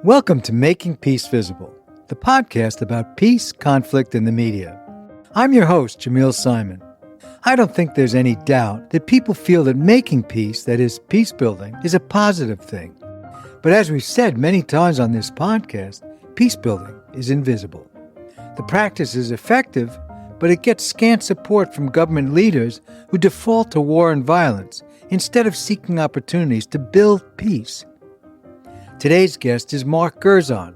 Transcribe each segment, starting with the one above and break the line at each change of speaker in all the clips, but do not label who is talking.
Welcome to Making Peace Visible, the podcast about peace, conflict, and the media. I'm your host, Jamil Simon. I don't think there's any doubt that people feel that making peace, that is, peace building, is a positive thing. But as we've said many times on this podcast, peace building is invisible. The practice is effective, but it gets scant support from government leaders who default to war and violence instead of seeking opportunities to build peace. Today's guest is Mark Gerzon.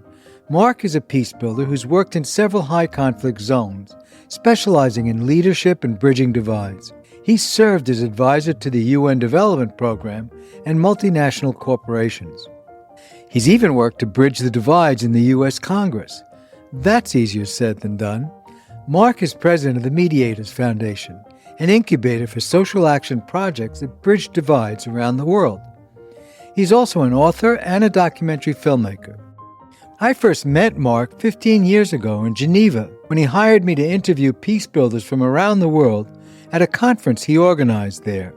Mark is a peace builder who's worked in several high-conflict zones, specializing in leadership and bridging divides. He's served as advisor to the UN Development Program and multinational corporations. He's even worked to bridge the divides in the U.S. Congress. That's easier said than done. Mark is president of the Mediators Foundation, an incubator for social action projects that bridge divides around the world. He's also an author and a documentary filmmaker. I first met Mark 15 years ago in Geneva when he hired me to interview peace builders from around the world at a conference he organized there.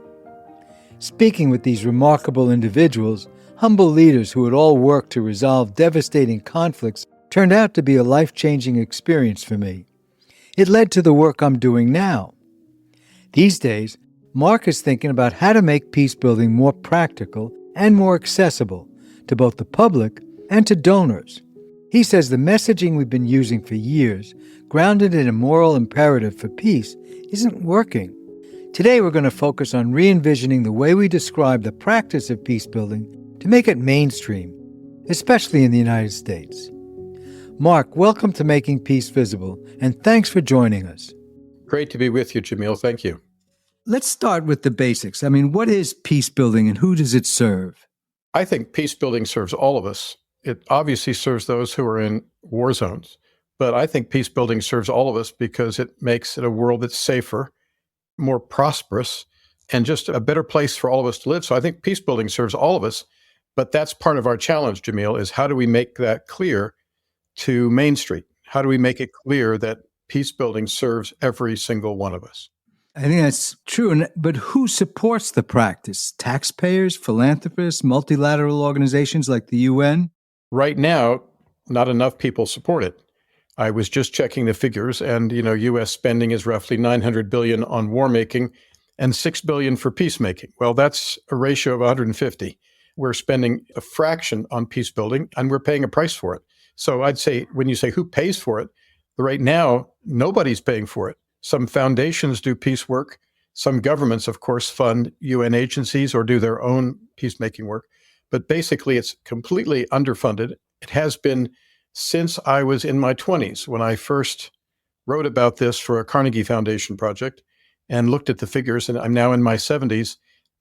Speaking with these remarkable individuals, humble leaders who had all worked to resolve devastating conflicts, turned out to be a life-changing experience for me. It led to the work I'm doing now. These days, Mark is thinking about how to make peace building more practical and more accessible to both the public and to donors. He says the messaging we've been using for years, grounded in a moral imperative for peace, isn't working. Today we're going to focus on re-envisioning the way we describe the practice of peace building to make it mainstream, especially in the United States. Mark, welcome to Making Peace Visible, and thanks for joining us.
Great to be with you, Jamil. Thank you.
Let's start with the basics. What is peace building and who does it serve?
I think peace building serves all of us. It obviously serves those who are in war zones, but I think peace building serves all of us because it makes it a world that's safer, more prosperous, and just a better place for all of us to live. So I think peace building serves all of us, but that's part of our challenge, Jamil, is how do we make that clear to Main Street? How do we make it clear that peace building serves every single one of us?
I think that's true, but who supports the practice? Taxpayers, philanthropists, multilateral organizations like the UN?
Right now, not enough people support it. I was just checking the figures, and U.S. spending is roughly $900 billion on war making and $6 billion for peacemaking. Well, that's a ratio of 150. We're spending a fraction on peace building, and we're paying a price for it. So I'd say, when you say who pays for it, right now, nobody's paying for it. Some foundations do peace work. Some governments, of course, fund UN agencies or do their own peacemaking work. But basically, it's completely underfunded. It has been since I was in my 20s when I first wrote about this for a Carnegie Foundation project and looked at the figures, and I'm now in my 70s.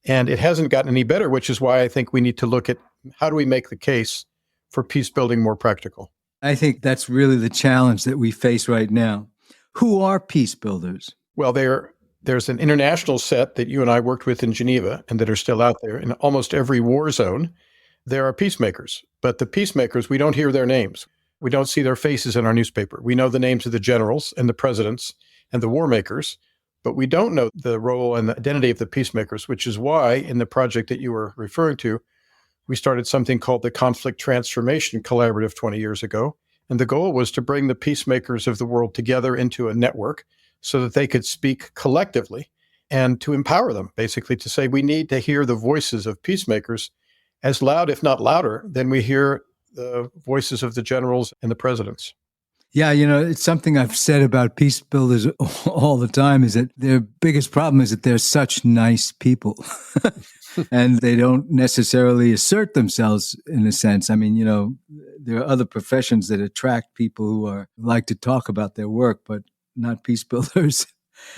And it hasn't gotten any better, which is why I think we need to look at how do we make the case for peace building more practical.
I think that's really the challenge that we face right now. Who are peace builders?
Well, there's an international set that you and I worked with in Geneva and that are still out there. In almost every war zone, there are peacemakers. But the peacemakers, we don't hear their names. We don't see their faces in our newspaper. We know the names of the generals and the presidents and the war makers, but we don't know the role and the identity of the peacemakers, which is why in the project that you were referring to, we started something called the Conflict Transformation Collaborative 20 years ago. And the goal was to bring the peacemakers of the world together into a network so that they could speak collectively and to empower them, basically to say we need to hear the voices of peacemakers as loud, if not louder, than we hear the voices of the generals and the presidents.
Yeah, it's something I've said about peace builders all the time is that their biggest problem is that they're such nice people. And they don't necessarily assert themselves in a sense. There are other professions that attract people who like to talk about their work, but not peace builders.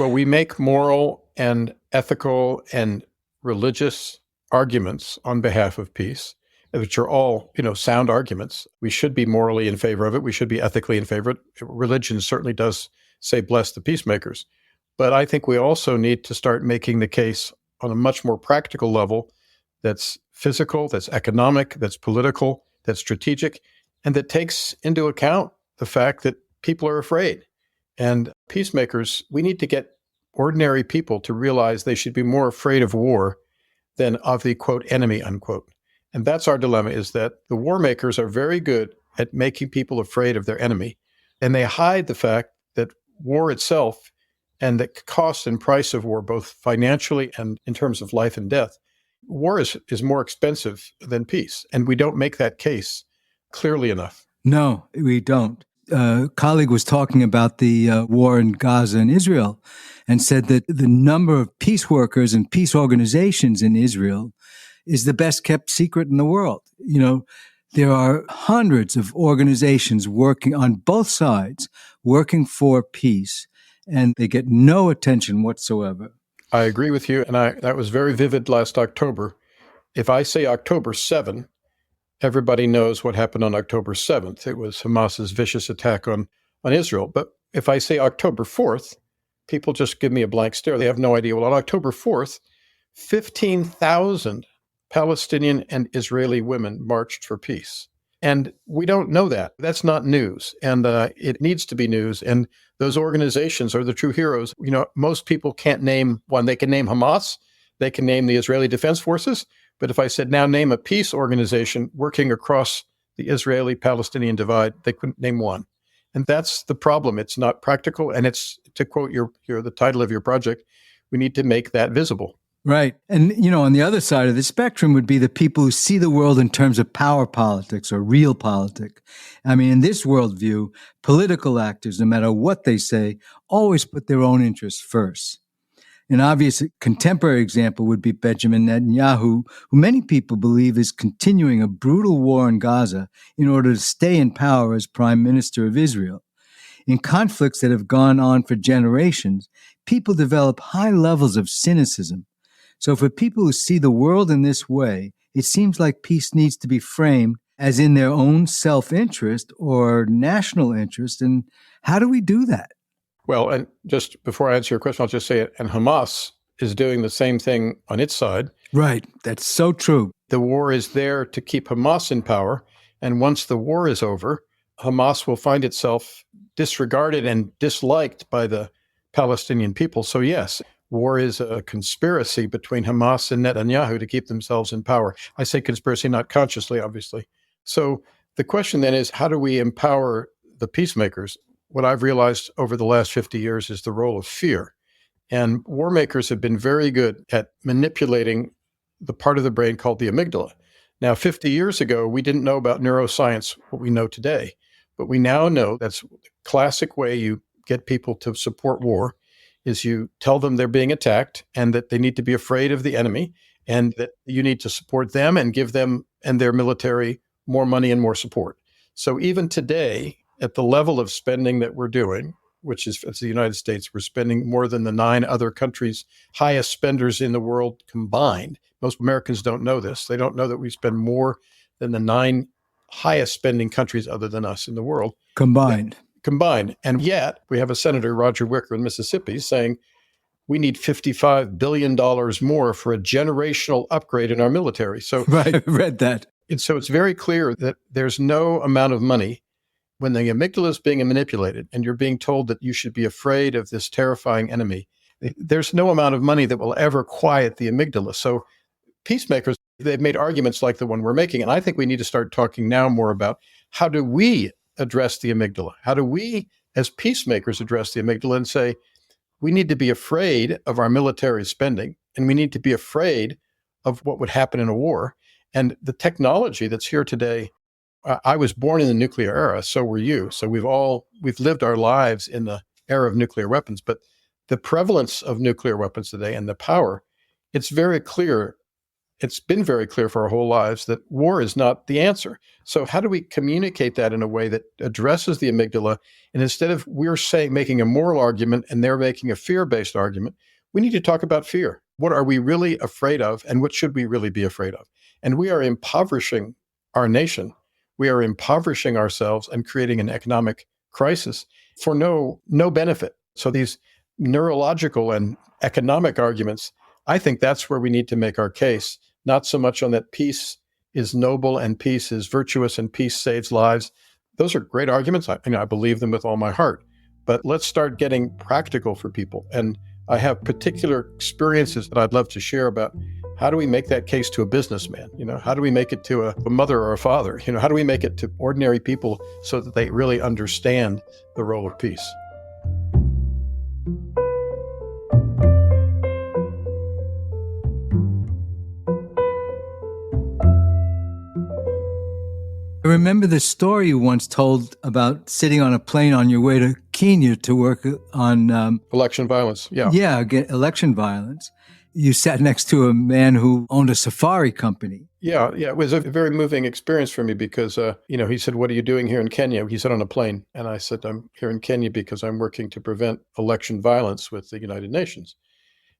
Well, we make moral and ethical and religious arguments on behalf of peace, which are all, sound arguments. We should be morally in favor of it. We should be ethically in favor of it. Religion certainly does say, bless the peacemakers. But I think we also need to start making the case on a much more practical level that's physical, that's economic, that's political, that's strategic, and that takes into account the fact that people are afraid. And peacemakers, we need to get ordinary people to realize they should be more afraid of war than of the, quote, enemy, unquote. And that's our dilemma, is that the war makers are very good at making people afraid of their enemy. And they hide the fact that war itself and the cost and price of war, both financially and in terms of life and death, war is more expensive than peace. And we don't make that case clearly enough.
No, we don't. A colleague was talking about the war in Gaza and Israel and said that the number of peace workers and peace organizations in Israel is the best kept secret in the world. You know, there are hundreds of organizations working on both sides, working for peace, and they get no attention whatsoever.
I agree with you, and that was very vivid last October. If I say October 7, everybody knows what happened on October 7th. It was Hamas's vicious attack on Israel. But if I say October 4th, people just give me a blank stare. They have no idea. Well, on October 4th, 15,000 Palestinian and Israeli women marched for peace. And we don't know that. That's not news. And it needs to be news. And those organizations are the true heroes. You know, most people can't name one. They can name Hamas. They can name the Israeli Defense Forces. But if I said, now name a peace organization working across the Israeli-Palestinian divide, they couldn't name one. And that's the problem. It's not practical. And it's, to quote the title of your project, we need to make that visible.
Right. And, you know, on the other side of the spectrum would be the people who see the world in terms of power politics or real politics. I mean, in this worldview, political actors, no matter what they say, always put their own interests first. An obvious contemporary example would be Benjamin Netanyahu, who many people believe is continuing a brutal war in Gaza in order to stay in power as prime minister of Israel. In conflicts that have gone on for generations, people develop high levels of cynicism. So for people who see the world in this way, it seems like peace needs to be framed as in their own self-interest or national interest. And how do we do that?
Well, and just before I answer your question, I'll just say it. And Hamas is doing the same thing on its side.
Right. That's so true.
The war is there to keep Hamas in power. And once the war is over, Hamas will find itself disregarded and disliked by the Palestinian people. So yes, war is a conspiracy between Hamas and Netanyahu to keep themselves in power. I say conspiracy, not consciously, obviously. So the question then is, how do we empower the peacemakers? What I've realized over the last 50 years is the role of fear. And war makers have been very good at manipulating the part of the brain called the amygdala. Now, 50 years ago, we didn't know about neuroscience, what we know today. But we now know that's the classic way you get people to support war is you tell them they're being attacked and that they need to be afraid of the enemy and that you need to support them and give them and their military more money and more support. So even today, at the level of spending that we're doing, which is, as the United States, we're spending more than the 9 other countries, highest spenders in the world combined. Most Americans don't know this. They don't know that we spend more than the 9 highest spending countries other than us in the world.
Combined.
And yet we have a Senator, Roger Wicker in Mississippi, saying we need $55 billion more for a generational upgrade in our military. So
Right, I read that.
And so it's very clear that there's no amount of money when the amygdala is being manipulated and you're being told that you should be afraid of this terrifying enemy. There's no amount of money that will ever quiet the amygdala. So peacemakers, they've made arguments like the one we're making. And I think we need to start talking now more about how do we address the amygdala? How do we, as peacemakers, address the amygdala and say, we need to be afraid of our military spending, and we need to be afraid of what would happen in a war. And the technology that's here today, I was born in the nuclear era, so were you. So we've lived our lives in the era of nuclear weapons, but the prevalence of nuclear weapons today and the power, it's very clear. It's been very clear for our whole lives that war is not the answer. So how do we communicate that in a way that addresses the amygdala? And instead of making a moral argument and they're making a fear-based argument, we need to talk about fear. What are we really afraid of and what should we really be afraid of? And we are impoverishing our nation. We are impoverishing ourselves and creating an economic crisis for no benefit. So these neurological and economic arguments, I think that's where we need to make our case, not so much on that peace is noble and peace is virtuous and peace saves lives. Those are great arguments. I believe them with all my heart. But let's start getting practical for people. And I have particular experiences that I'd love to share about How do we make that case to a businessman? How do we make it to a mother or a father? How do we make it to ordinary people so that they really understand the role of peace?
I remember the story you once told about sitting on a plane on your way to Kenya to work on
election violence.
Election violence. You sat next to a man who owned a safari company.
Yeah. It was a very moving experience for me because, he said, "What are you doing here in Kenya?" He said, "On a plane." And I said, "I'm here in Kenya because I'm working to prevent election violence with the United Nations."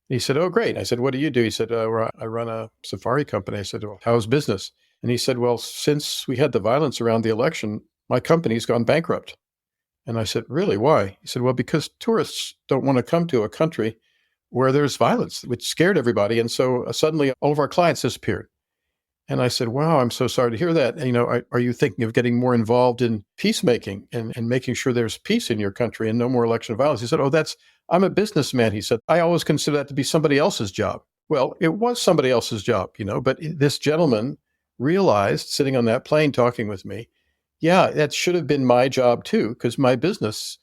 And he said, "Oh, great." I said, "What do you do?" He said, "Well, I run a safari company." I said, "Well, how's business?" And he said, "Well, since we had the violence around the election, my company's gone bankrupt." And I said, "Really? Why?" He said, "Well, because tourists don't want to come to a country where there's violence, which scared everybody. And so suddenly all of our clients disappeared." And I said, "Wow, I'm so sorry to hear that. And, are you thinking of getting more involved in peacemaking and making sure there's peace in your country and no more election violence?" He said, I'm a businessman." He said, "I always consider that to be somebody else's job." Well, it was somebody else's job, but this gentleman realized, sitting on that plane talking with me, yeah, that should have been my job too, because my business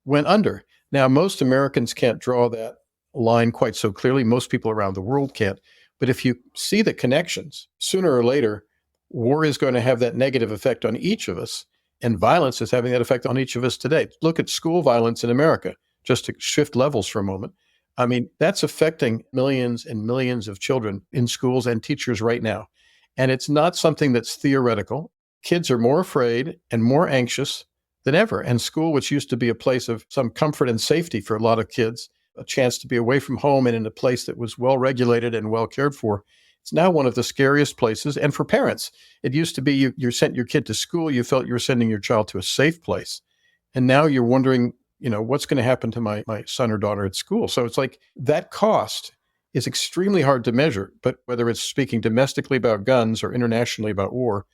went under. Now, most Americans can't draw that line quite so clearly. Most people around the world can't. But if you see the connections, sooner or later, war is going to have that negative effect on each of us, and violence is having that effect on each of us today. Look at school violence in America, just to shift levels for a moment. I mean, that's affecting millions and millions of children in schools and teachers right now. And it's not something that's theoretical. Kids are more afraid and more anxious than ever. And school, which used to be a place of some comfort and safety for a lot of kids, a chance to be away from home and in a place that was well regulated and well cared for, it's now one of the scariest places. And for parents, it used to be you sent your kid to school, you felt you were sending your child to a safe place. And now you're wondering, what's going to happen to my son or daughter at school? So it's like that cost is extremely hard to measure. But whether it's speaking domestically about guns or internationally about war,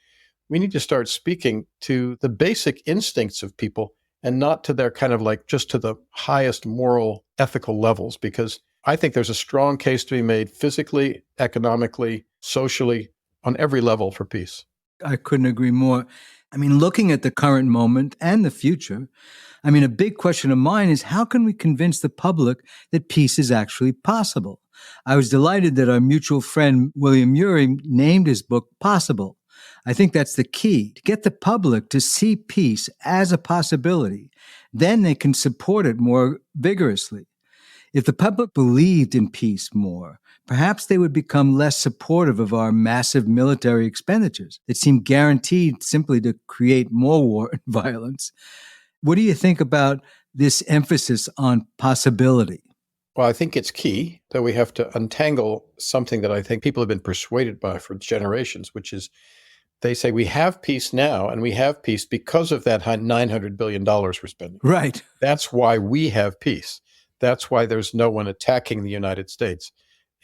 we need to start speaking to the basic instincts of people and not to their kind of like just to the highest moral, ethical levels, because I think there's a strong case to be made physically, economically, socially, on every level for peace.
I couldn't agree more. I mean, looking at the current moment and the future, a big question of mine is how can we convince the public that peace is actually possible? I was delighted that our mutual friend, William Ury, named his book Possible. I think that's the key, to get the public to see peace as a possibility. Then they can support it more vigorously. If the public believed in peace more, perhaps they would become less supportive of our massive military expenditures that seem guaranteed simply to create more war and violence. What do you think about this emphasis on possibility?
Well, I think it's key that we have to untangle something that I think people have been persuaded by for generations, which is they say we have peace now, and we have peace because of that $900 billion we're spending.
Right.
That's why we have peace. That's why there's no one attacking the United States.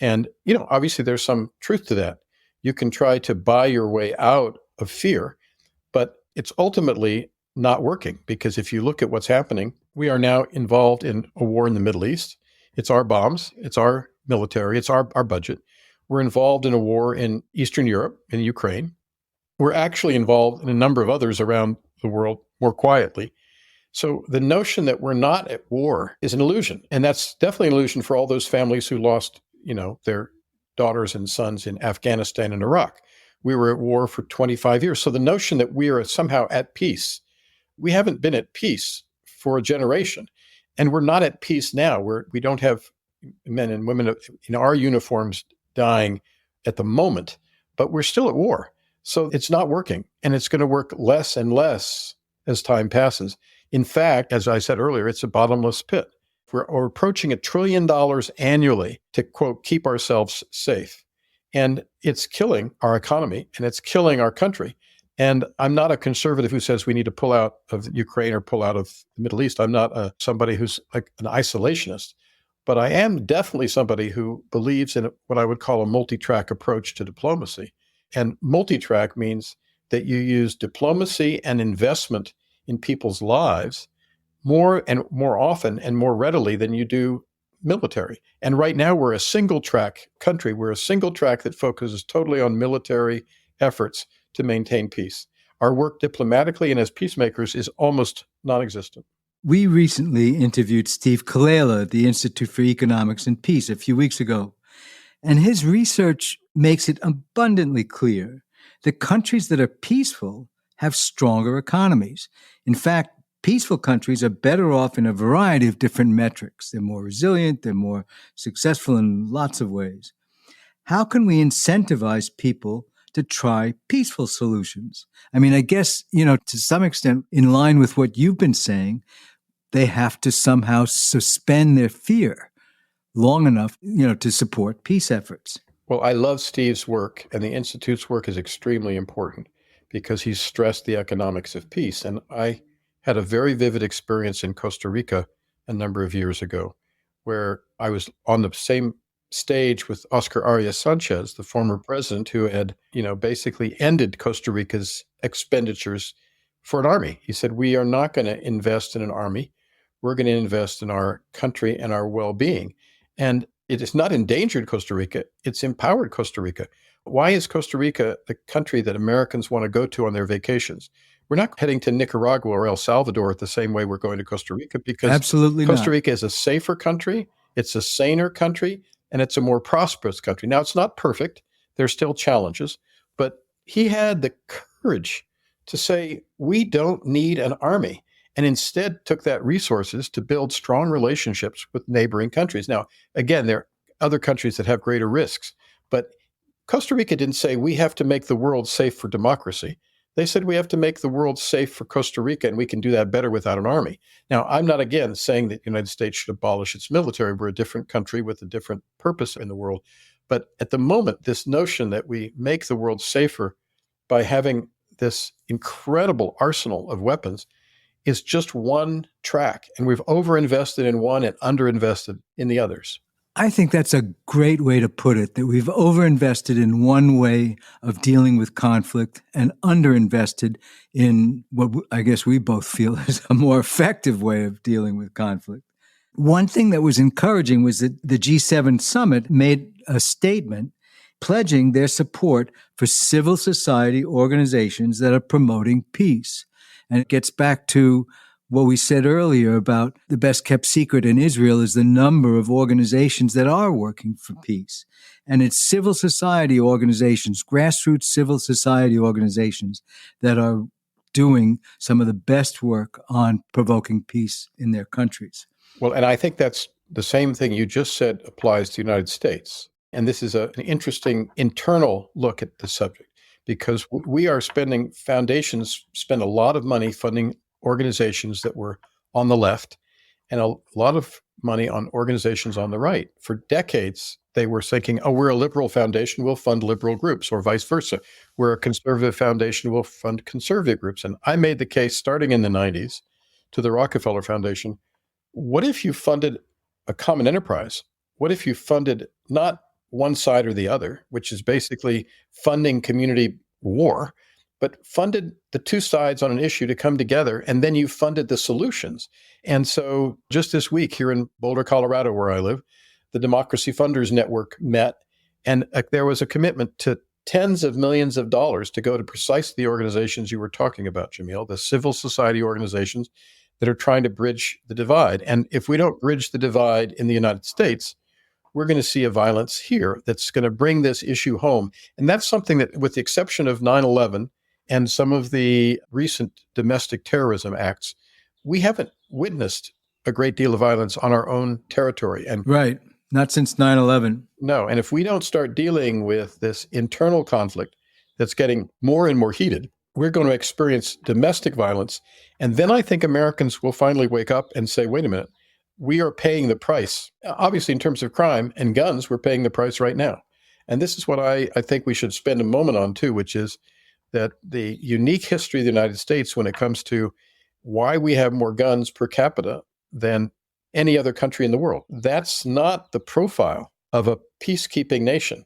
And, obviously there's some truth to that. You can try to buy your way out of fear, but it's ultimately not working, because if you look at what's happening, we are now involved in a war in the Middle East. It's our bombs. It's our military. It's our budget. We're involved in a war in Eastern Europe, in Ukraine. We're actually involved in a number of others around the world more quietly. So the notion that we're not at war is an illusion. And that's definitely an illusion for all those families who lost, their daughters and sons in Afghanistan and Iraq. We were at war for 25 years. So the notion that we are somehow at peace, we haven't been at peace for a generation. And we're not at peace now. We don't have men and women in our uniforms dying at the moment, but we're still at war. So it's not working, and it's going to work less and less as time passes. In fact, as I said earlier, it's a bottomless pit. We're approaching $1 trillion annually to, quote, keep ourselves safe. And it's killing our economy, and it's killing our country. And I'm not a conservative who says we need to pull out of Ukraine or pull out of the Middle East. I'm not somebody who's like an isolationist. But I am definitely somebody who believes in what I would call a multi-track approach to diplomacy. And multi-track means that you use diplomacy and investment in people's lives more and more often and more readily than you do military. And right now we're a single track country. We're a single track that focuses totally on military efforts to maintain peace. Our work diplomatically and as peacemakers is almost non-existent.
We recently interviewed Steve Kallela at the Institute for Economics and Peace a few weeks ago, and his research makes it abundantly clear that countries that are peaceful have stronger economies. In fact, peaceful countries are better off in a variety of different metrics. They're more resilient, they're more successful in lots of ways. How can we incentivize people to try peaceful solutions? I mean, I guess, to some extent, in line with what you've been saying, they have to somehow suspend their fear long enough, to support peace efforts.
Well, I love Steve's work, and the Institute's work is extremely important because he's stressed the economics of peace. And I had a very vivid experience in Costa Rica a number of years ago, where I was on the same stage with Oscar Arias Sanchez, the former president who had, basically ended Costa Rica's expenditures for an army. He said, we are not going to invest in an army. We're going to invest in our country and our well-being. And it has not endangered Costa Rica. It's empowered Costa Rica. Why is Costa Rica the country that Americans want to go to on their vacations? We're not heading to Nicaragua or El Salvador the same way we're going to Costa Rica because
Absolutely
Costa
not.
Rica is a safer country. It's a saner country, and it's a more prosperous country. Now, it's not perfect. There's still challenges, but he had the courage to say, we don't need an army, and instead took that resources to build strong relationships with neighboring countries. Now, again, there are other countries that have greater risks, but Costa Rica didn't say we have to make the world safe for democracy. They said we have to make the world safe for Costa Rica, and we can do that better without an army. Now, I'm not, again, saying that the United States should abolish its military. We're a different country with a different purpose in the world. But at the moment, this notion that we make the world safer by having this incredible arsenal of weapons is just one track. And we've overinvested in one and underinvested in the others.
I think that's a great way to put it, that we've overinvested in one way of dealing with conflict and underinvested in what I guess we both feel is a more effective way of dealing with conflict. One thing that was encouraging was that the G7 summit made a statement pledging their support for civil society organizations that are promoting peace. And it gets back to what we said earlier about the best kept secret in Israel is the number of organizations that are working for peace. And it's civil society organizations, grassroots civil society organizations that are doing some of the best work on provoking peace in their countries.
Well, and I think that's the same thing you just said applies to the United States. And this is an interesting internal look at the subject because foundations spend a lot of money funding organizations that were on the left and a lot of money on organizations on the right. For decades, they were thinking, we're a liberal foundation, we'll fund liberal groups, or vice versa. We're a conservative foundation, we'll fund conservative groups. And I made the case starting in the 90s to the Rockefeller Foundation, what if you funded a common enterprise? What if you funded not one side or the other, which is basically funding community war, but funded the two sides on an issue to come together, and then you funded the solutions. And so just this week here in Boulder, Colorado, where I live, the Democracy Funders Network met, and there was a commitment to tens of millions of dollars to go to precisely the organizations you were talking about, Jamil, the civil society organizations that are trying to bridge the divide. And if we don't bridge the divide in the United States, we're going to see a violence here that's going to bring this issue home. And that's something that, with the exception of 9/11 and some of the recent domestic terrorism acts, we haven't witnessed a great deal of violence on our own territory. And
right. Not since 9/11.
No. And if we don't start dealing with this internal conflict that's getting more and more heated, we're going to experience domestic violence. And then I think Americans will finally wake up and say, wait a minute, we are paying the price. Obviously, in terms of crime and guns, we're paying the price right now. And this is what I think we should spend a moment on, too, which is that the unique history of the United States when it comes to why we have more guns per capita than any other country in the world. That's not the profile of a peacekeeping nation.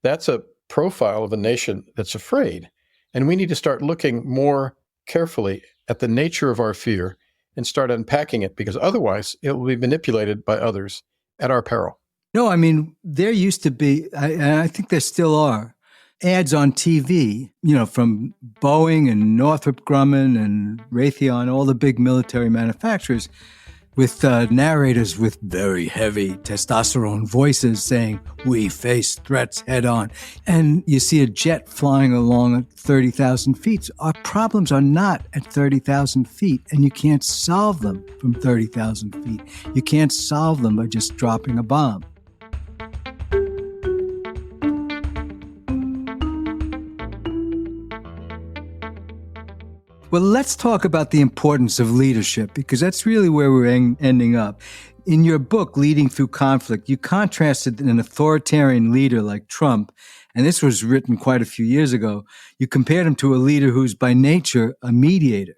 That's a profile of a nation that's afraid. And we need to start looking more carefully at the nature of our fear and start unpacking it, because otherwise it will be manipulated by others at our peril.
No, I mean, there used to be, and I think there still are, ads on TV, from Boeing and Northrop Grumman and Raytheon, all the big military manufacturers, with narrators with very heavy testosterone voices saying, "We face threats head on." And you see a jet flying along at 30,000 feet. Our problems are not at 30,000 feet, and you can't solve them from 30,000 feet. You can't solve them by just dropping a bomb. Well, let's talk about the importance of leadership, because that's really where we're ending up. In your book, Leading Through Conflict, you contrasted an authoritarian leader like Trump, and this was written quite a few years ago. You compared him to a leader who's by nature a mediator.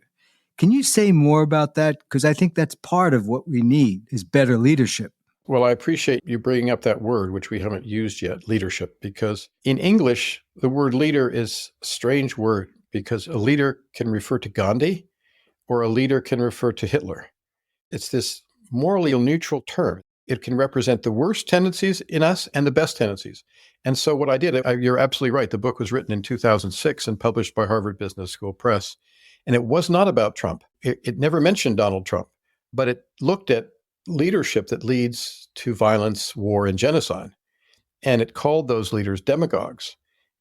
Can you say more about that? Because I think that's part of what we need is better leadership.
Well, I appreciate you bringing up that word, which we haven't used yet, leadership, because in English, the word leader is a strange word, because a leader can refer to Gandhi or a leader can refer to Hitler. It's this morally neutral term. It can represent the worst tendencies in us and the best tendencies. And so what I did, you're absolutely right. The book was written in 2006 and published by Harvard Business School Press. And it was not about Trump. It never mentioned Donald Trump, but it looked at leadership that leads to violence, war, and genocide. And it called those leaders demagogues.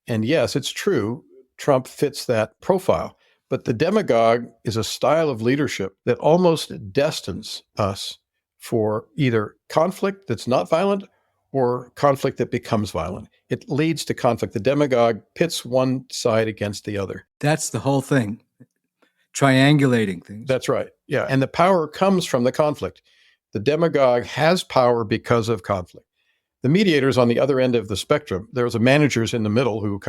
And yes, it's true, Trump fits that profile. But the demagogue is a style of leadership that almost destines us for either conflict that's not violent or conflict that becomes violent. It leads to conflict. The demagogue pits one side against the other.
That's the whole thing. Triangulating things.
That's right. Yeah. And the power comes from the conflict. The demagogue has power because of conflict. The mediators on the other end of the spectrum, there's the managers in the middle who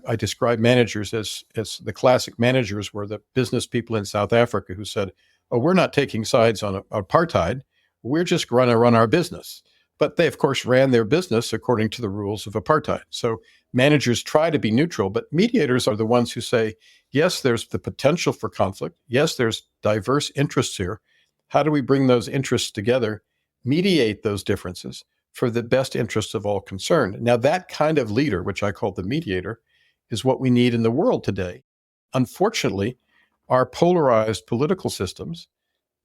I describe managers as the classic managers were the business people in South Africa who said, "Oh, we're not taking sides on apartheid. We're just going to run our business." But they, of course, ran their business according to the rules of apartheid. So managers try to be neutral, but mediators are the ones who say, yes, there's the potential for conflict. Yes, there's diverse interests here. How do we bring those interests together, mediate those differences for the best interests of all concerned? Now, that kind of leader, which I call the mediator, is what we need in the world today. Unfortunately, our polarized political systems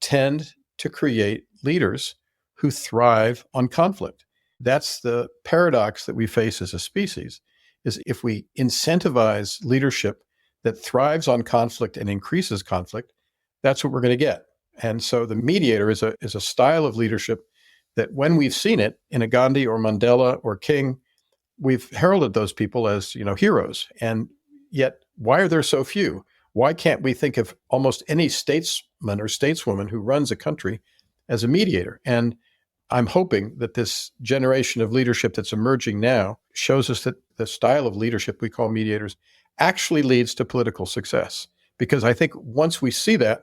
tend to create leaders who thrive on conflict. That's the paradox that we face as a species, is if we incentivize leadership that thrives on conflict and increases conflict, that's what we're going to get. And so the mediator is a style of leadership that when we've seen it in a Gandhi or Mandela or King, we've heralded those people as, heroes. And yet, why are there so few? Why can't we think of almost any statesman or stateswoman who runs a country as a mediator? And I'm hoping that this generation of leadership that's emerging now shows us that the style of leadership we call mediators actually leads to political success. Because I think once we see that,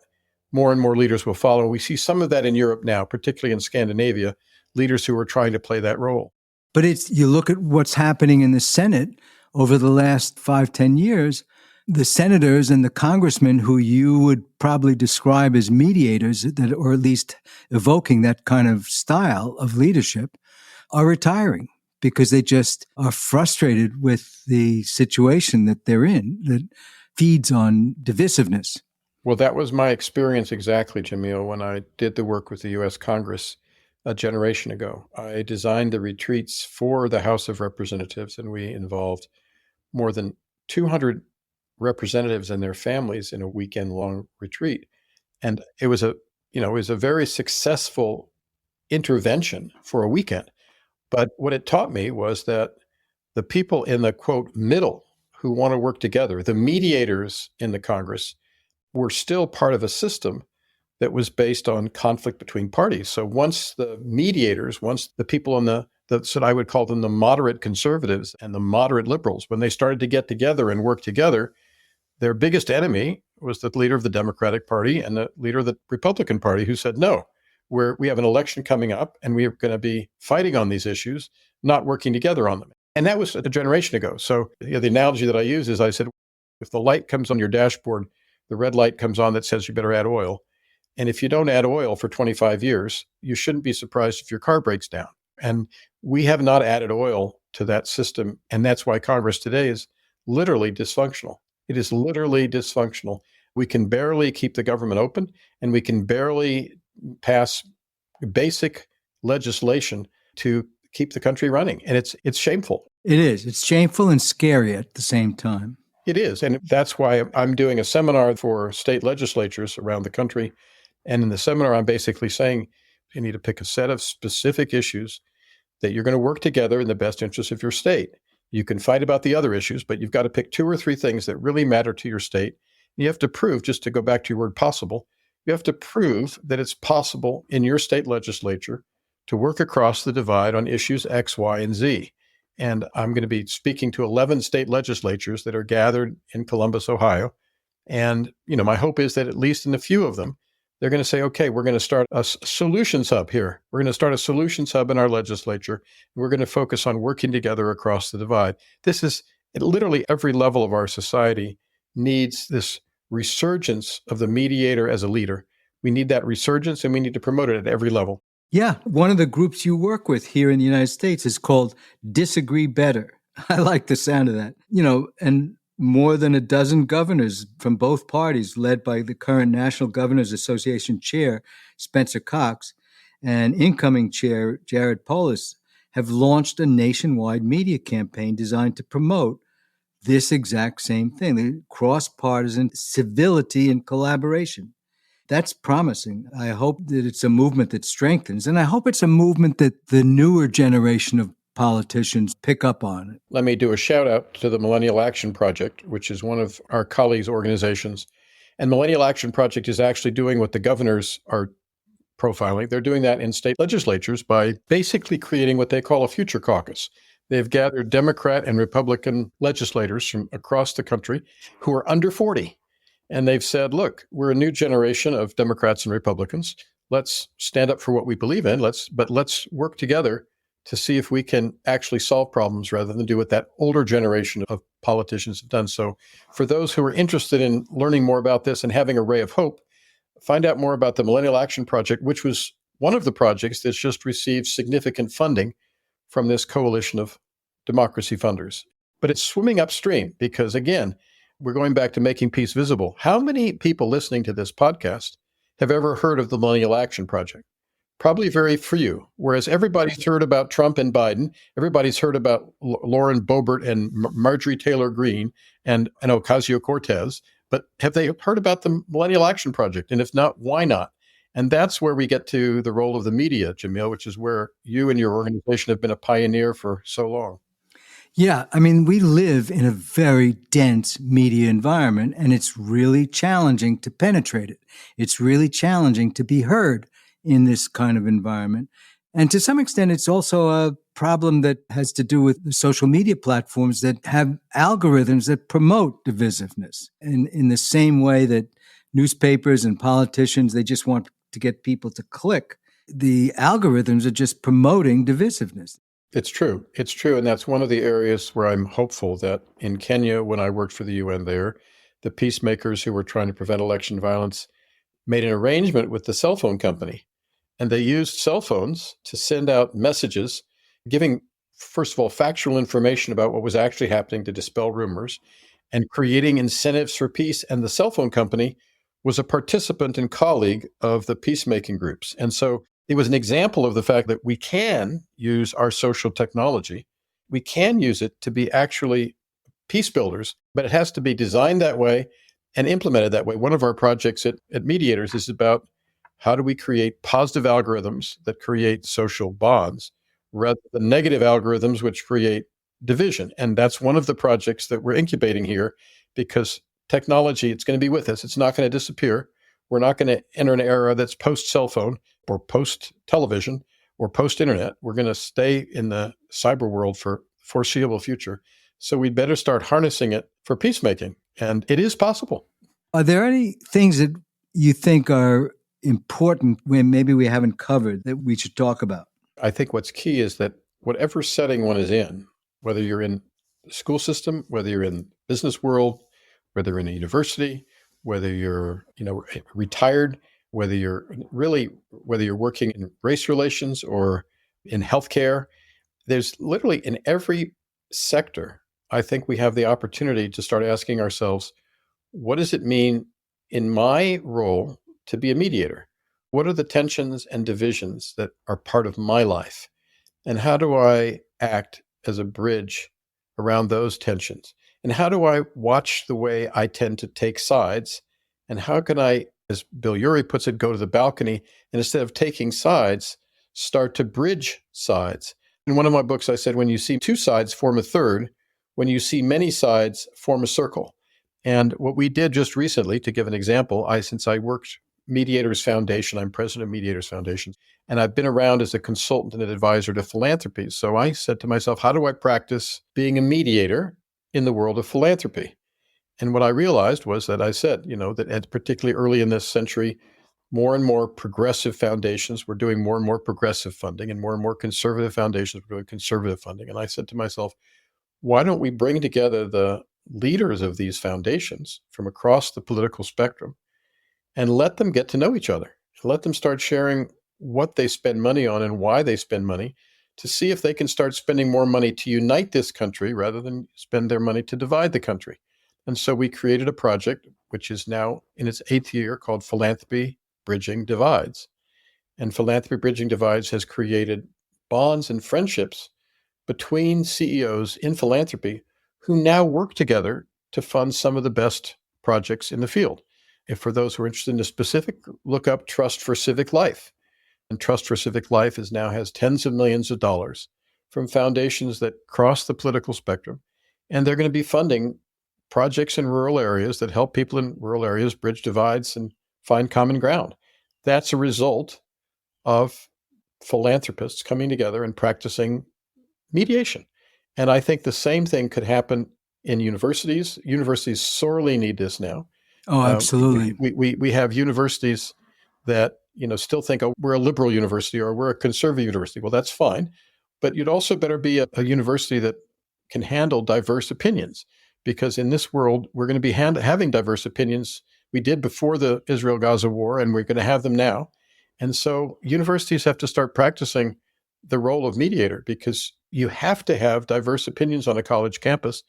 more and more leaders will follow. We see some of that in Europe now, particularly in Scandinavia, leaders who are trying to play that role.
But you look at what's happening in the Senate over the last 5-10 years, the senators and the congressmen who you would probably describe as mediators, or at least evoking that kind of style of leadership, are retiring because they just are frustrated with the situation that they're in that feeds on divisiveness.
Well, that was my experience exactly, Jamil, when I did the work with the U.S. Congress a generation ago. I designed the retreats for the House of Representatives, and we involved more than 200 representatives and their families in a weekend-long retreat. And it was a very successful intervention for a weekend. But what it taught me was that the people in the, quote, middle who want to work together, the mediators in the Congress, were still part of a system that was based on conflict between parties. So once the people on so I would call them the moderate conservatives and the moderate liberals, when they started to get together and work together, their biggest enemy was the leader of the Democratic Party and the leader of the Republican Party, who said, no, we have an election coming up and we are going to be fighting on these issues, not working together on them. And that was a generation ago. So the analogy that I use is I said, if the light comes on your dashboard, the red light comes on that says you better add oil. And if you don't add oil for 25 years, you shouldn't be surprised if your car breaks down. And we have not added oil to that system. And that's why Congress today is literally dysfunctional. It is literally dysfunctional. We can barely keep the government open, and we can barely pass basic legislation to keep the country running. And it's shameful.
It is. It's shameful and scary at the same time.
It is. And that's why I'm doing a seminar for state legislatures around the country. And in the seminar, I'm basically saying you need to pick a set of specific issues that you're going to work together in the best interest of your state. You can fight about the other issues, but you've got to pick 2 or 3 things that really matter to your state. You have to prove, just to go back to your word possible, you have to prove that it's possible in your state legislature to work across the divide on issues X, Y, and Z. And I'm going to be speaking to 11 state legislatures that are gathered in Columbus, Ohio. And, my hope is that at least in a few of them, they're going to say, okay, we're going to start a solutions hub here. We're going to start a solutions hub in our legislature. And we're going to focus on working together across the divide. This is literally every level of our society needs this resurgence of the mediator as a leader. We need that resurgence, and we need to promote it at every level.
Yeah. One of the groups you work with here in the United States is called Disagree Better. I like the sound of that. And more than a dozen governors from both parties, led by the current National Governors Association chair, Spencer Cox, and incoming chair, Jared Polis, have launched a nationwide media campaign designed to promote this exact same thing, the cross-partisan civility and collaboration. That's promising. I hope that it's a movement that strengthens, and I hope it's a movement that the newer generation of politicians pick up on.
Let me do a shout out to the Millennial Action Project, which is one of our colleagues' organizations. And Millennial Action Project is actually doing what the governors are profiling. They're doing that in state legislatures by basically creating what they call a future caucus. They've gathered Democrat and Republican legislators from across the country who are under 40. And they've said, look, we're a new generation of Democrats and Republicans. Let's stand up for what we believe in. Let's work together to see if we can actually solve problems rather than do what that older generation of politicians have done. So for those who are interested in learning more about this and having a ray of hope, find out more about the Millennial Action Project, which was one of the projects that's just received significant funding from this coalition of democracy funders. But it's swimming upstream because, again, we're going back to making peace visible. How many people listening to this podcast have ever heard of the Millennial Action Project? Probably very few. Whereas everybody's heard about Trump and Biden, everybody's heard about Lauren Boebert and Marjorie Taylor Greene and Ocasio-Cortez, but have they heard about the Millennial Action Project? And if not, why not? And that's where we get to the role of the media, Jamil, which is where you and your organization have been a pioneer for so long.
Yeah, we live in a very dense media environment, and it's really challenging to penetrate it. It's really challenging to be heard in this kind of environment. And to some extent, it's also a problem that has to do with the social media platforms that have algorithms that promote divisiveness. And in the same way that newspapers and politicians, they just want to get people to click, the algorithms are just promoting divisiveness.
It's true. It's true. And that's one of the areas where I'm hopeful that in Kenya, when I worked for the UN there, the peacemakers who were trying to prevent election violence made an arrangement with the cell phone company. And they used cell phones to send out messages, giving, first of all, factual information about what was actually happening to dispel rumors and creating incentives for peace. And the cell phone company was a participant and colleague of the peacemaking groups. And so it was an example of the fact that we can use our social technology. We can use it to be actually peace builders, but it has to be designed that way and implemented that way. One of our projects at Mediators is about how do we create positive algorithms that create social bonds rather than negative algorithms which create division. And that's one of the projects that we're incubating here because technology, it's going to be with us. It's not going to disappear. We're not going to enter an era that's post-cell phone or post-television or post-internet. We're going to stay in the cyber world for foreseeable future. So we'd better start harnessing it for peacemaking. And it is possible.
Are there any things that you think are important when maybe we haven't covered that we should talk about?
I think what's key is that whatever setting one is in, whether you're in the school system, whether you're in the business world, whether you're in a university, whether you're retired, whether you're working in race relations or in healthcare. There's literally in every sector, I think we have the opportunity to start asking ourselves, what does it mean in my role to be a mediator? What are the tensions and divisions that are part of my life? And how do I act as a bridge around those tensions? And how do I watch the way I tend to take sides? And how can I, as Bill Urey puts it, go to the balcony and instead of taking sides, start to bridge sides? In one of my books, I said, when you see two sides, form a third. When you see many sides, form a circle. And what we did just recently, to give an example, since I worked Mediators Foundation, I'm president of Mediators Foundation, and I've been around as a consultant and an advisor to philanthropy. So I said to myself, how do I practice being a mediator in the world of philanthropy? And what I realized was that I said, that particularly early in this century, more and more progressive foundations were doing more and more progressive funding, and more conservative foundations were doing conservative funding. And I said to myself, why don't we bring together the leaders of these foundations from across the political spectrum and let them get to know each other? Let them start sharing what they spend money on and why they spend money, to see if they can start spending more money to unite this country rather than spend their money to divide the country. And so we created a project, which is now in its 8th year, called Philanthropy Bridging Divides. And Philanthropy Bridging Divides has created bonds and friendships between CEOs in philanthropy who now work together to fund some of the best projects in the field. If for those who are interested in the specific, look up Trust for Civic Life. And Trust for Civic Life now has tens of millions of dollars from foundations that cross the political spectrum. And they're going to be funding projects in rural areas that help people in rural areas bridge divides and find common ground. That's a result of philanthropists coming together and practicing mediation. And I think the same thing could happen in universities. Universities sorely need this now.
Oh, absolutely.
We have universities that still think, oh, we're a liberal university or we're a conservative university. Well, that's fine, but you'd also better be a university that can handle diverse opinions, because in this world we're going to be having diverse opinions. We did before the Israel-Gaza war, and we're going to have them now. And so universities have to start practicing the role of mediator, because you have to have diverse opinions on a college campus,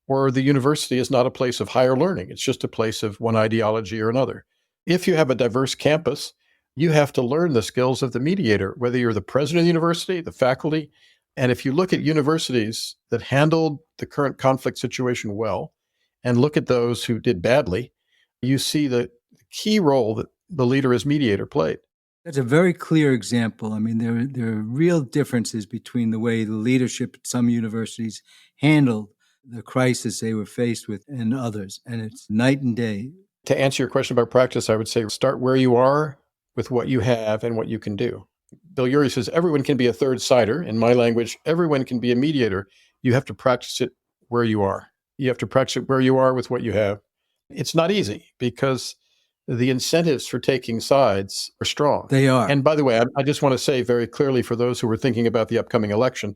or the university is not a place of higher learning. It's just a place of one ideology or another. If you have a diverse campus, you have to learn the skills of the mediator, whether you're the president of the university, the faculty. And if you look at universities that handled the current conflict situation well, and look at those who did badly, you see the key role that the leader as mediator played.
That's a very clear example. I mean, there are real differences between the way the leadership at some universities handled the crisis they were faced with and others, and it's night and day.
To answer your question about practice, I would say start where you are with what you have and what you can do. Bill Urey says everyone can be a third sider. In my language, everyone can be a mediator. You have to practice it where you are. You have to practice it where you are with what you have. It's not easy, because the incentives for taking sides are strong.
They are.
And by the way, I just want to say very clearly for those who are thinking about the upcoming election,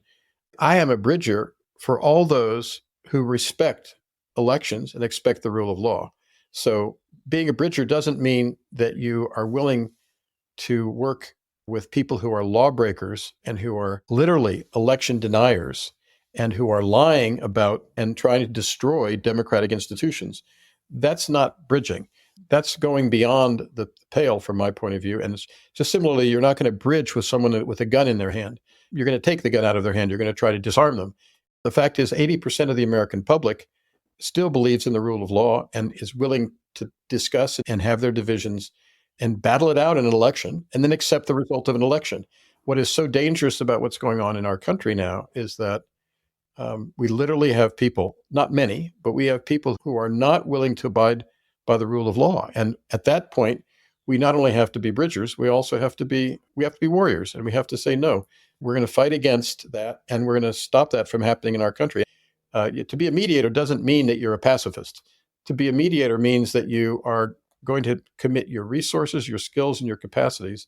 I am a bridger for all those who respect elections and expect the rule of law. So being a bridger doesn't mean that you are willing to work with people who are lawbreakers and who are literally election deniers and who are lying about and trying to destroy democratic institutions. That's not bridging. That's going beyond the pale from my point of view. And it's just similarly, you're not going to bridge with someone with a gun in their hand. You're going to take the gun out of their hand. You're going to try to disarm them. The fact is 80% of the American public still believes in the rule of law and is willing to discuss and have their divisions and battle it out in an election and then accept the result of an election. What is so dangerous about what's going on in our country now is that we literally have people, not many, but we have people who are not willing to abide by the rule of law. And at that point, we not only have to be bridgers, we also have to be warriors, and we have to say, no, we're going to fight against that, and we're going to stop that from happening in our country. To be a mediator doesn't mean that you're a pacifist. To be a mediator means that you are going to commit your resources, your skills, and your capacities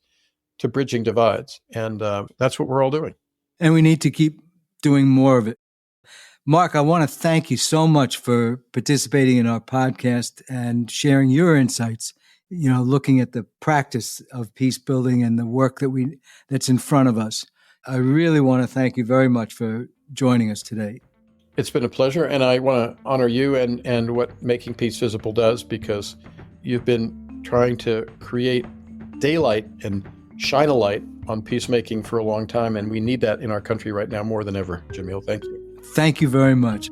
to bridging divides. And that's what we're all doing.
And we need to keep doing more of it. Mark, I want to thank you so much for participating in our podcast and sharing your insights looking at the practice of peace building and the work that's in front of us. I really want to thank you very much for joining us today.
It's been a pleasure, and I want to honor you and what Making Peace Visible does, because you've been trying to create daylight and shine a light on peacemaking for a long time, and we need that in our country right now more than ever. Jamil, thank you.
Thank you very much.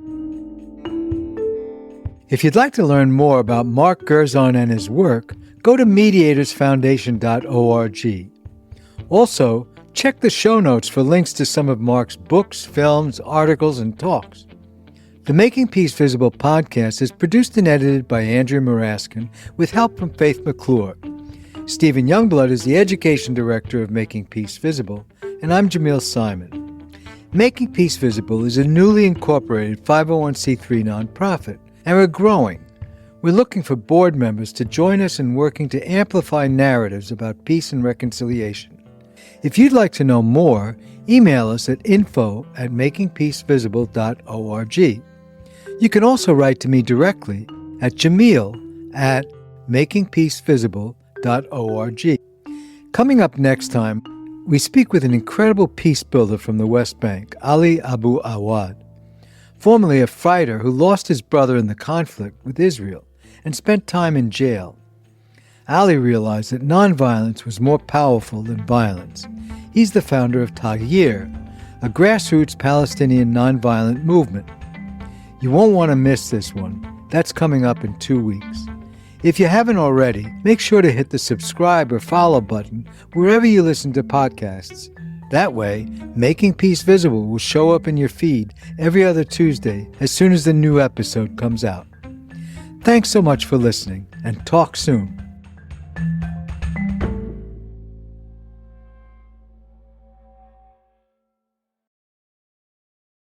If you'd like to learn more about Mark Gerzon and his work, go to mediatorsfoundation.org. Also, check the show notes for links to some of Mark's books, films, articles, and talks. The Making Peace Visible podcast is produced and edited by Andrew Maraskin with help from Faith McClure. Stephen Youngblood is the Education Director of Making Peace Visible, and I'm Jamil Simon. Making Peace Visible is a newly incorporated 501c3 nonprofit, and we're growing. We're looking for board members to join us in working to amplify narratives about peace and reconciliation. If you'd like to know more, email us at info@makingpeacevisible.org. You can also write to me directly at jamil@makingpeacevisible.org. Coming up next time, we speak with an incredible peace builder from the West Bank, Ali Abu Awad, formerly a fighter who lost his brother in the conflict with Israel and spent time in jail. Ali realized that nonviolence was more powerful than violence. He's the founder of Taghir, a grassroots Palestinian nonviolent movement. You won't want to miss this one. That's coming up in 2 weeks. If you haven't already, make sure to hit the subscribe or follow button wherever you listen to podcasts. That way, Making Peace Visible will show up in your feed every other Tuesday as soon as the new episode comes out. Thanks so much for listening, and talk soon.